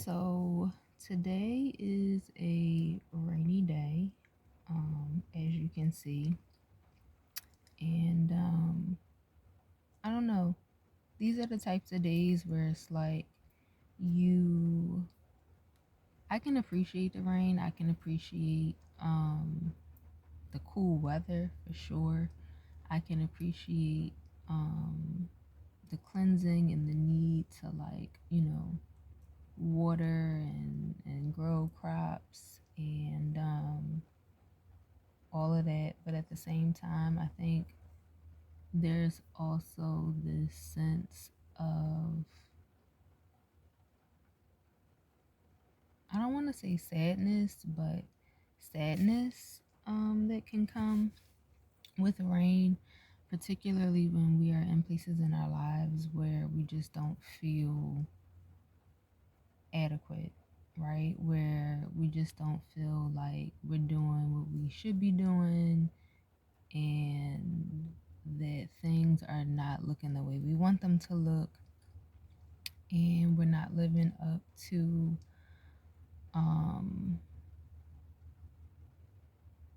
So today is a rainy day, as you can see, and I don't know. These are the types of days where it's like you. I can appreciate the rain. I can appreciate the cool weather for sure. I can appreciate um, the cleansing and the need to water and grow crops and all of that. But at the same time, I think there's also this sense of, I don't want to say sadness, but sadness that can come with rain, particularly when we are in places in our lives where we just don't feel adequate, right? Where we just don't feel like we're doing what we should be doing and that things are not looking the way we want them to look, and we're not living up to um,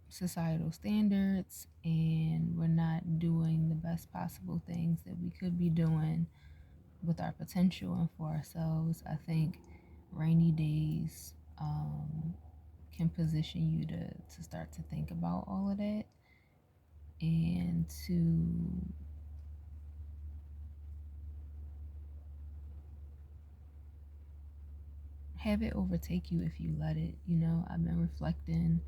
societal standards, and we're not doing the best possible things that we could be doing with our potential and for ourselves. I think rainy days can position you to start to think about all of that and to have it overtake you if you let it. I've been reflecting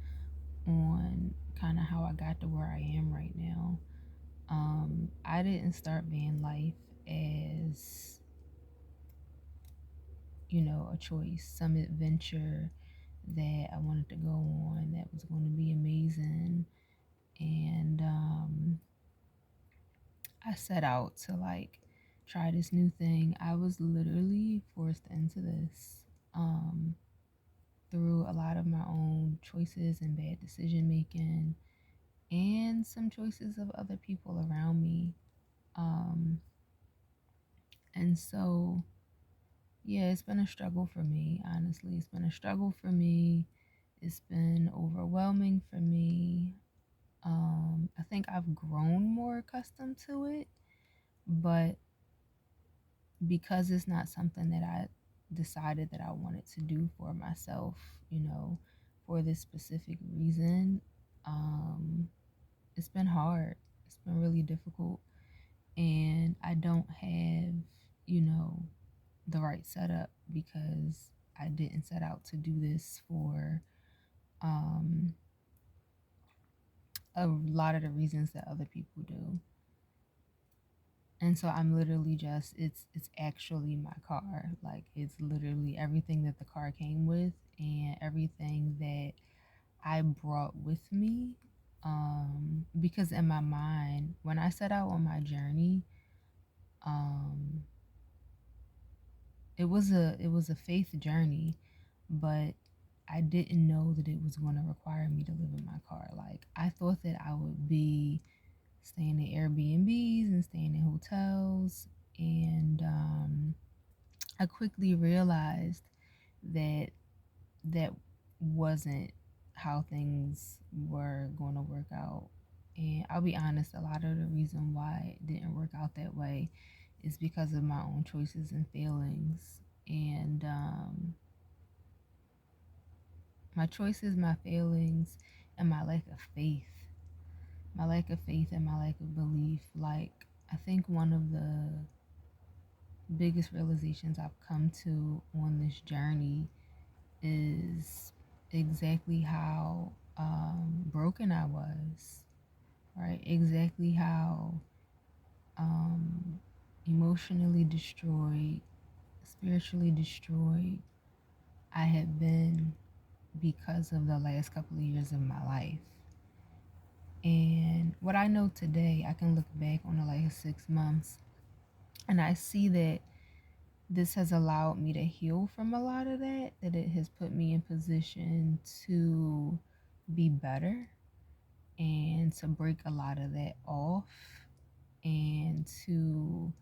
on kind of how I got to where I am right now. I didn't start van life as, a choice, some adventure that I wanted to go on that was going to be amazing. And I set out to try this new thing. I was literally forced into this um, through a lot of my own choices and bad decision making and some choices of other people around me. Um, and so, yeah, it's been a struggle for me, honestly. It's been a struggle for me. It's been overwhelming for me. I think I've grown more accustomed to it, but because it's not something that I decided that I wanted to do for myself, you know, for this specific reason, um, it's been hard. It's been really difficult. And I don't have, you know, the right setup because I didn't set out to do this for um, a lot of the reasons that other people do. And so I'm literally just it's actually my car. Like it's literally everything that the car came with and everything that I brought with me. Because in my mind, when I set out on my journey, um, it was a faith journey, but I didn't know that it was going to require me to live in my car. Like I thought that I would be staying in Airbnbs and staying in hotels, and I quickly realized that that wasn't how things were going to work out. And I'll be honest, a lot of the reason why it didn't work out that way is because of my own choices and failings. And my choices, my failings, and my lack of faith. My lack of faith and my lack of belief. Like, I think one of the biggest realizations I've come to on this journey is exactly how broken I was, right? Exactly how um, emotionally destroyed, spiritually destroyed I had been because of the last couple of years of my life. And what I know today, I can look back on the last 6 months and I see that this has allowed me to heal from a lot of that, that it has put me in position to be better and to break a lot of that off and to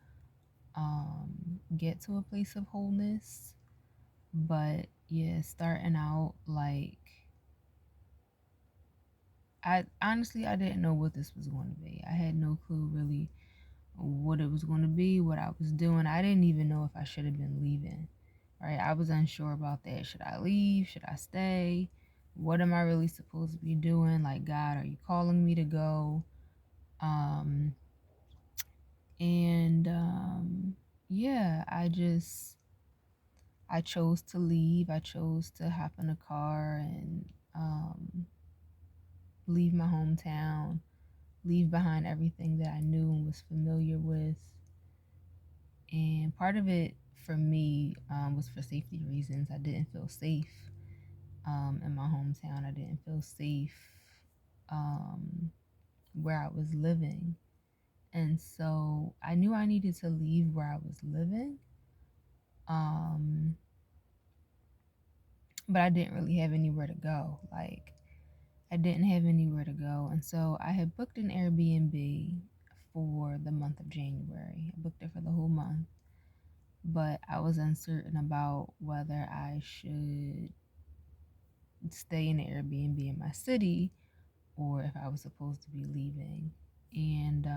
get to a place of wholeness. But yeah, starting out, like, I honestly I didn't know what this was going to be. I had no clue really what it was going to be, what I was doing. I didn't even know if I should have been leaving. Right? I was unsure about that. Should I leave? Should I stay? What am I really supposed to be doing? Like, God, are you calling me to go? Um and yeah, I chose to leave. I chose to hop in a car and leave my hometown, leave behind everything that I knew and was familiar with. And part of it for me was for safety reasons. I didn't feel safe in my hometown. I didn't feel safe um, where I was living. And so I knew I needed to leave where I was living. Um, but I didn't really have anywhere to go. Like, I didn't have anywhere to go. And so I had booked an Airbnb for the month of January. I booked it for the whole month, but I was uncertain about whether I should stay in the Airbnb in my city or if I was supposed to be leaving. And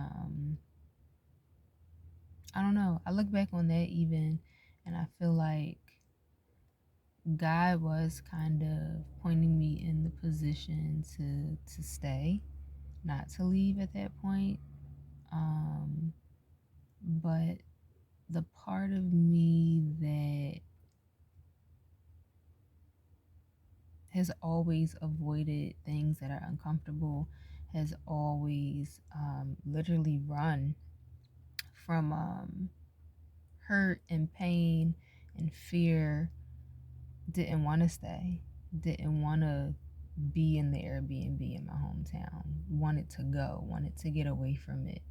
I don't know. I look back on that even and I feel like God was kind of pointing me in the position to stay, not to leave at that point. Um, but the part of me that has always avoided things that are uncomfortable has always literally run from hurt and pain and fear, didn't want to stay, didn't want to be in the Airbnb in my hometown, wanted to go, wanted to get away from it.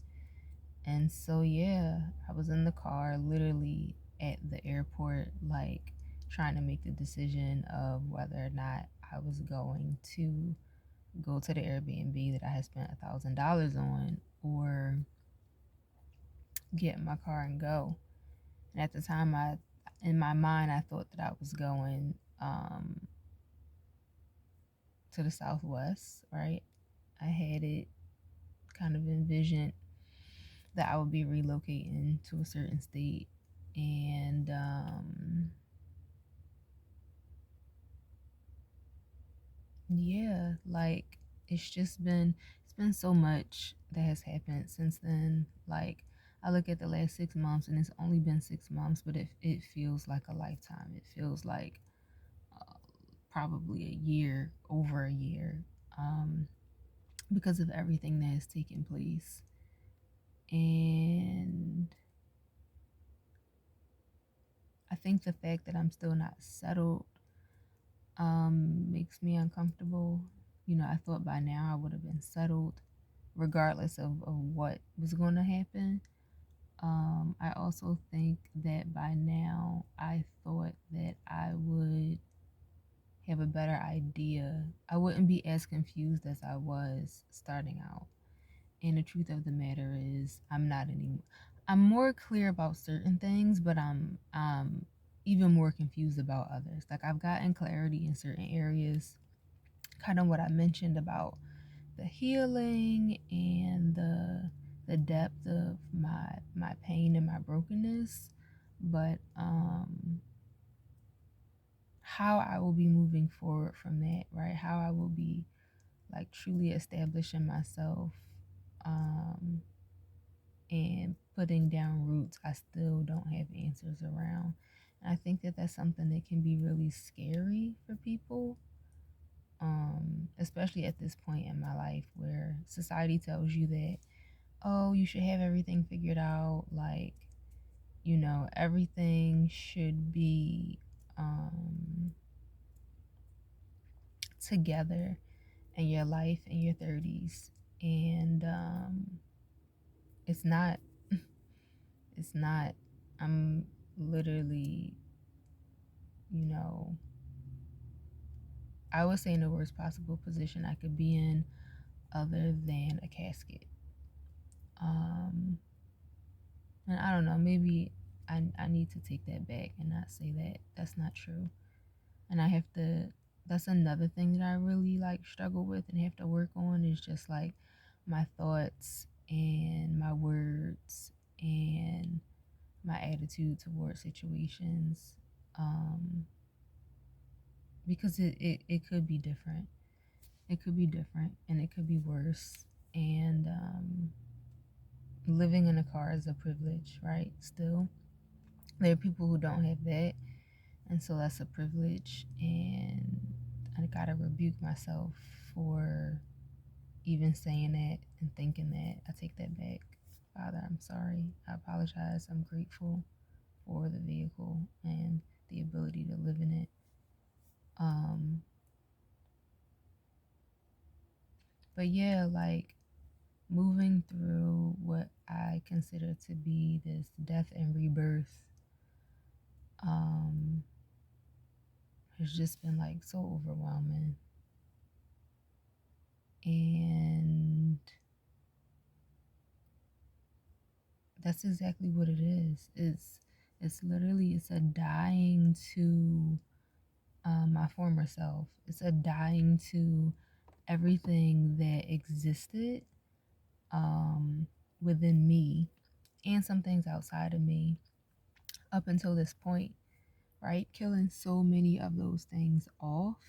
And so, yeah, I was in the car literally at the airport, like trying to make the decision of whether or not I was going to go to the Airbnb that I had spent $1,000 on or get in my car and go. And at the time, in my mind, I thought that I was going to the Southwest, right? I had it kind of envisioned that I would be relocating to a certain state. And yeah, like it's been so much that has happened since then. Like, I look at the last 6 months and it's only been 6 months, but it feels like a lifetime. It feels like uh, probably a year, over a year, um, because of everything that has taken place. And I think the fact that I'm still not settled makes me uncomfortable. You know, I thought by now I would have been settled regardless of what was going to happen. I also think that by now I thought that I would have a better idea. I wouldn't be as confused as I was starting out. And the truth of the matter is, I'm not anymore. I'm more clear about certain things, but I'm even more confused about others. Like, I've gotten clarity in certain areas, kind of what I mentioned about the healing and the depth of my pain and my brokenness, but how I will be moving forward from that, right? How I will be like truly establishing myself um and putting down roots, I still don't have answers around. And I think that that's something that can be really scary for people, especially at this point in my life where society tells you that, oh, you should have everything figured out. Like, you know, everything should be together in your life in your 30s. And it's not, it's not. I'm literally, you know, I would say in the worst possible position I could be in other than a casket. Um, and I don't know, maybe I need to take that back and not say that. that's not true. And I have to, that's another thing that I really like struggle with and have to work on is just like my thoughts and my words and my attitude towards situations. Um, because it could be different. It could be different and it could be worse. And living in a car is a privilege, right? Still, there are people who don't have that. And so that's a privilege. And I gotta rebuke myself for even saying that and thinking that. I take that back. Father, I'm sorry. I apologize. I'm grateful for the vehicle and the ability to live in it. Um, but yeah, like moving through what I consider to be this death and rebirth um, has just been like so overwhelming. And that's exactly what it is. It's literally it's a dying to my former self. It's a dying to everything that existed um, within me and some things outside of me up until this point, right? Killing so many of those things off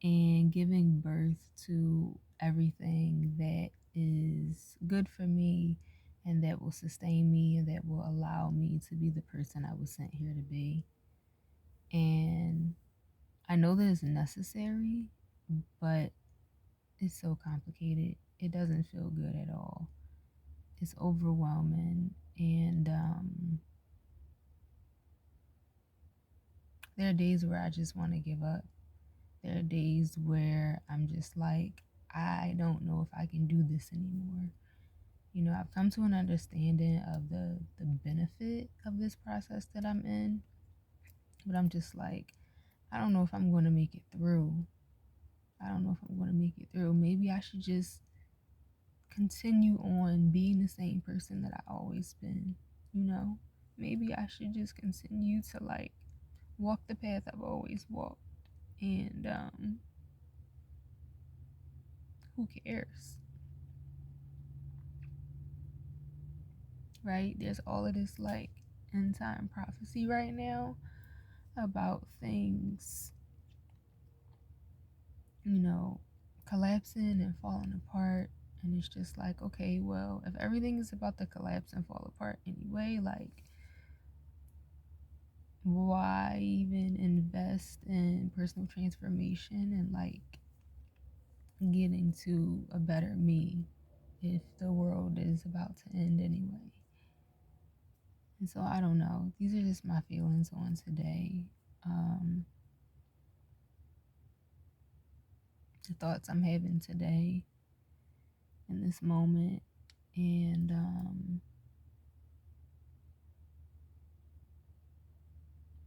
and giving birth to everything that is good for me and that will sustain me and that will allow me to be the person I was sent here to be. And I know that it's necessary, but it's so complicated. It doesn't feel good at all. It's overwhelming. And there are days where I just want to give up. There are days where I'm just like, I don't know if I can do this anymore. You know, I've come to an understanding of the benefit of this process that I'm in, but I'm just like, I don't know if I'm going to make it through. I don't know if I'm going to make it through. Maybe I should just continue on being the same person that I always been, you know? Maybe I should just continue to like walk the path I've always walked. And who cares? Right? There's all of this like end time prophecy right now about things, you know, collapsing and falling apart. And it's just like, okay, well, if everything is about to collapse and fall apart anyway, like, why even invest in personal transformation and like getting to a better me if the world is about to end anyway? And so I don't know. These are just my feelings on today. Um, the thoughts I'm having today in this moment. And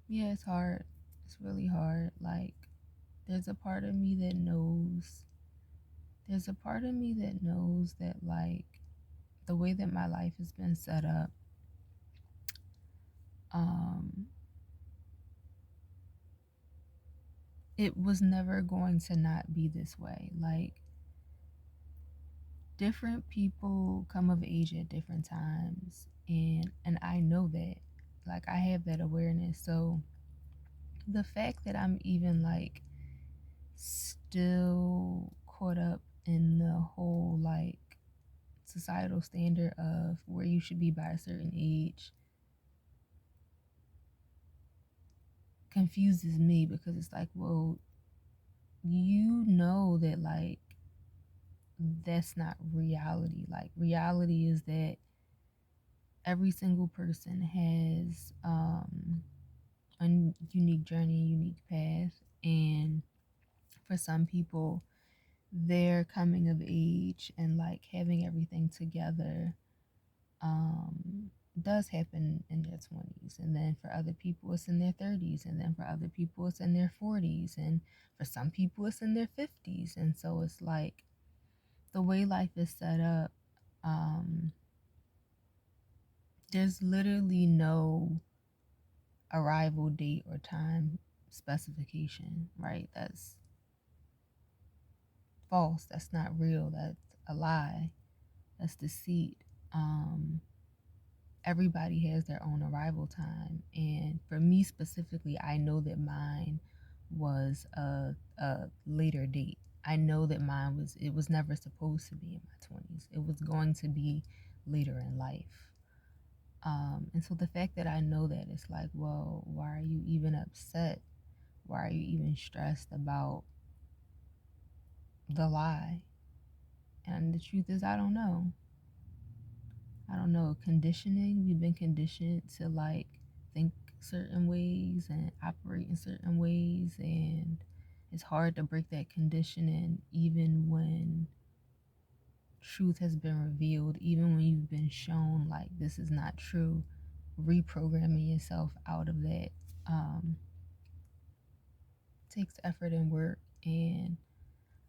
yeah, it's hard. It's really hard. Like, there's a part of me that knows, there's a part of me that knows that, like, the way that my life has been set up, um, it was never going to not be this way. Like, different people come of age at different times, and I know that. Like, I have that awareness. So the fact that I'm even like still caught up in the whole like societal standard of where you should be by a certain age confuses me, because it's like, well, you know that like that's not reality. Like, reality is that every single person has a unique journey, unique path, and for some people, their coming of age and like having everything together does happen in their 20s, and then for other people it's in their 30s, and then for other people it's in their 40s, and for some people it's in their 50s. And so it's like the way life is set up, um, there's literally no arrival date or time specification, right? That's false. That's not real. That's a lie. That's deceit. Um, Everybody has their own arrival time. And for me specifically, I know that mine was a later date. I know that it was never supposed to be in my 20s. It was going to be later in life. And so the fact that I know that, it's like, well, why are you even upset? Why are you even stressed about the lie? And the truth is, I don't know. I don't know. Conditioning, we've been conditioned to like think certain ways and operate in certain ways. And it's hard to break that conditioning, even when truth has been revealed, even when you've been shown like this is not true. Reprogramming yourself out of that takes effort and work. And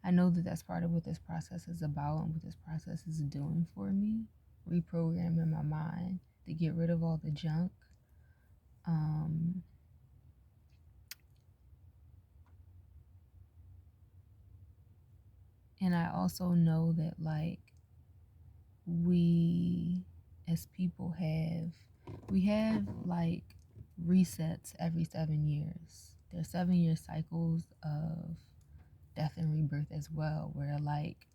I know that that's part of what this process is about and what this process is doing for me. Reprogramming my mind to get rid of all the junk. Um, and I also know that, like, we as people we have like resets every 7 years. There's 7 year cycles of death and rebirth as well, where like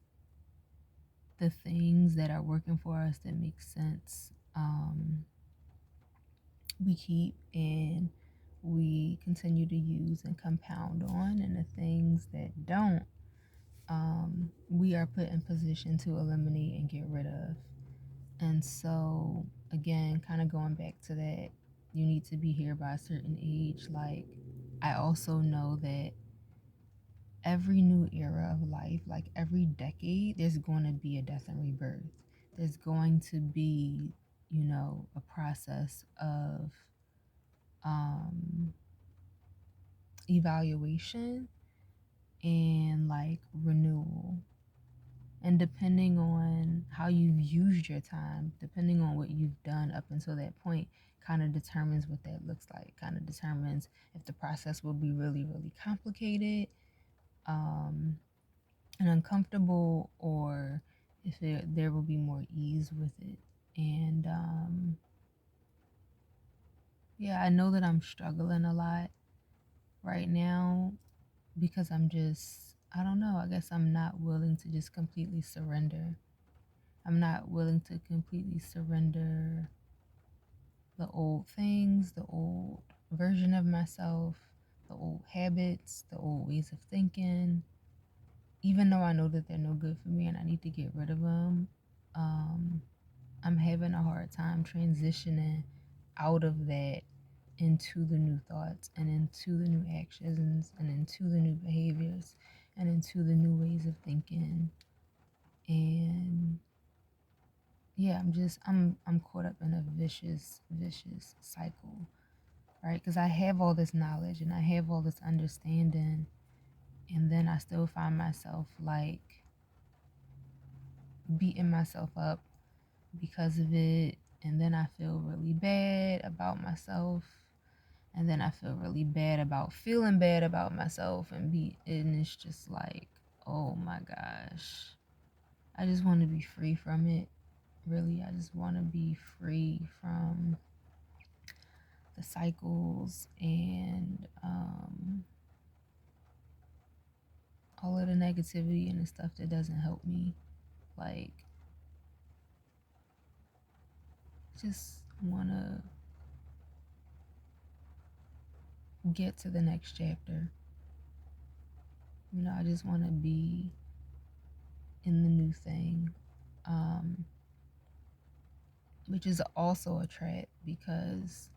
the things that are working for us that make sense, we keep and we continue to use and compound on, and the things that don't, we are put in position to eliminate and get rid of. And so, again, kind of going back to that, you need to be here by a certain age. Like, I also know that every new era of life, like every decade, there's going to be a death and rebirth. There's going to be, a process of um, evaluation and like renewal. And depending on how you've used your time, depending on what you've done up until that point, kind of determines what that looks like, kind of determines if the process will be really, really complicated, um, and uncomfortable, or if there will be more ease with it. And yeah, I know that I'm struggling a lot right now because I don't know, I guess I'm not willing to just completely surrender. I'm not willing to completely surrender the old things, the old version of myself, the old habits, the old ways of thinking, even though I know that they're no good for me and I need to get rid of them. Um, I'm having a hard time transitioning out of that into the new thoughts and into the new actions and into the new behaviors and into the new ways of thinking. And yeah, I'm caught up in a vicious cycle, right? Because I have all this knowledge and I have all this understanding, and then I still find myself like beating myself up because of it, and then I feel really bad about myself, and then I feel really bad about feeling bad about myself, and it's just like, oh my gosh, I just want to be free from it. Really, I just want to be free from the cycles and all of the negativity and the stuff that doesn't help me. Like, just want to get to the next chapter. I just want to be in the new thing, um, which is also a trap because,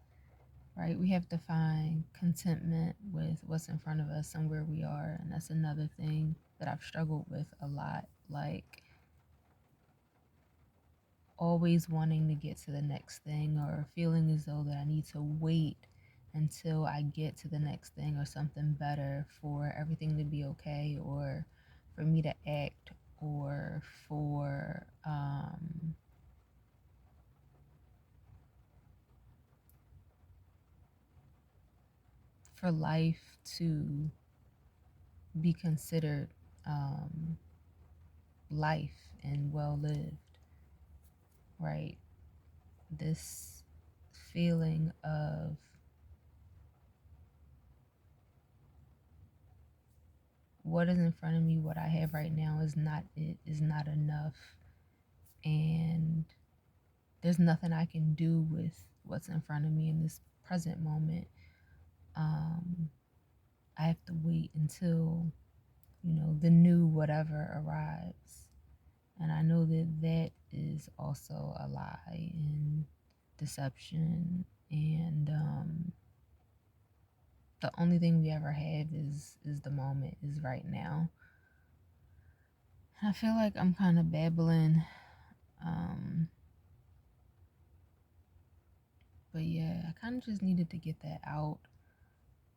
right, we have to find contentment with what's in front of us and where we are. And that's another thing that I've struggled with a lot. Like, always wanting to get to the next thing, or feeling as though that I need to wait until I get to the next thing or something better for everything to be okay, or for me to act, or for for life to be considered um, life and well lived, right? This feeling of what is in front of me, what I have right now is not it, is not enough. And there's nothing I can do with what's in front of me in this present moment. Um, I have to wait until, the new whatever arrives. And I know that that is also a lie and deception. And the only thing we ever have is the moment, is right now. I feel like I'm kind of babbling. Um, but yeah, I kind of just needed to get that out.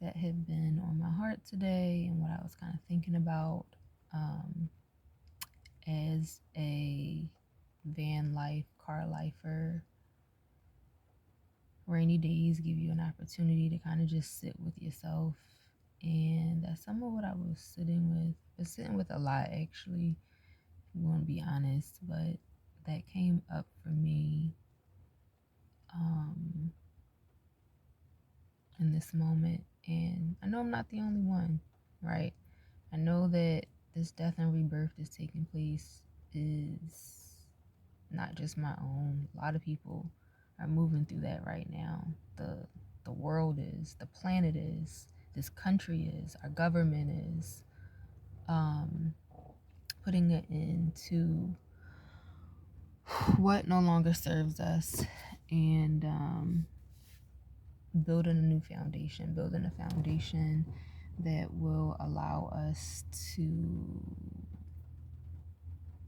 That had been on my heart today and what I was kind of thinking about um, as a van life, car lifer. Rainy days give you an opportunity to kind of just sit with yourself. And that's some of what I was sitting with. But sitting with a lot, actually, if you want to be honest. But that came up for me um, in this moment. And I know I'm not the only one, right? I know that this death and rebirth that's taking place is not just my own. A lot of people are moving through that right now. The world is, the planet is, this country is, our government is um, putting an end to what no longer serves us, and building a foundation that will allow us to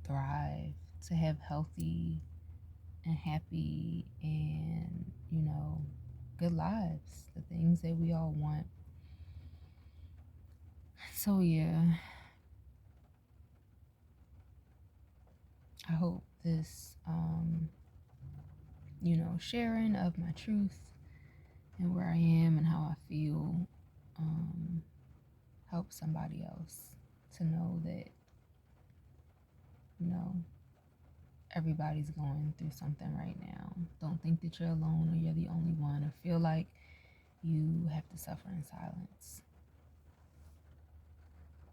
thrive, to have healthy and happy and, good lives, the things that we all want. So, yeah, I hope this, sharing of my truth and where I am and how I feel helps somebody else to know that, you know, everybody's going through something right now. Don't think that you're alone or you're the only one, or feel like you have to suffer in silence.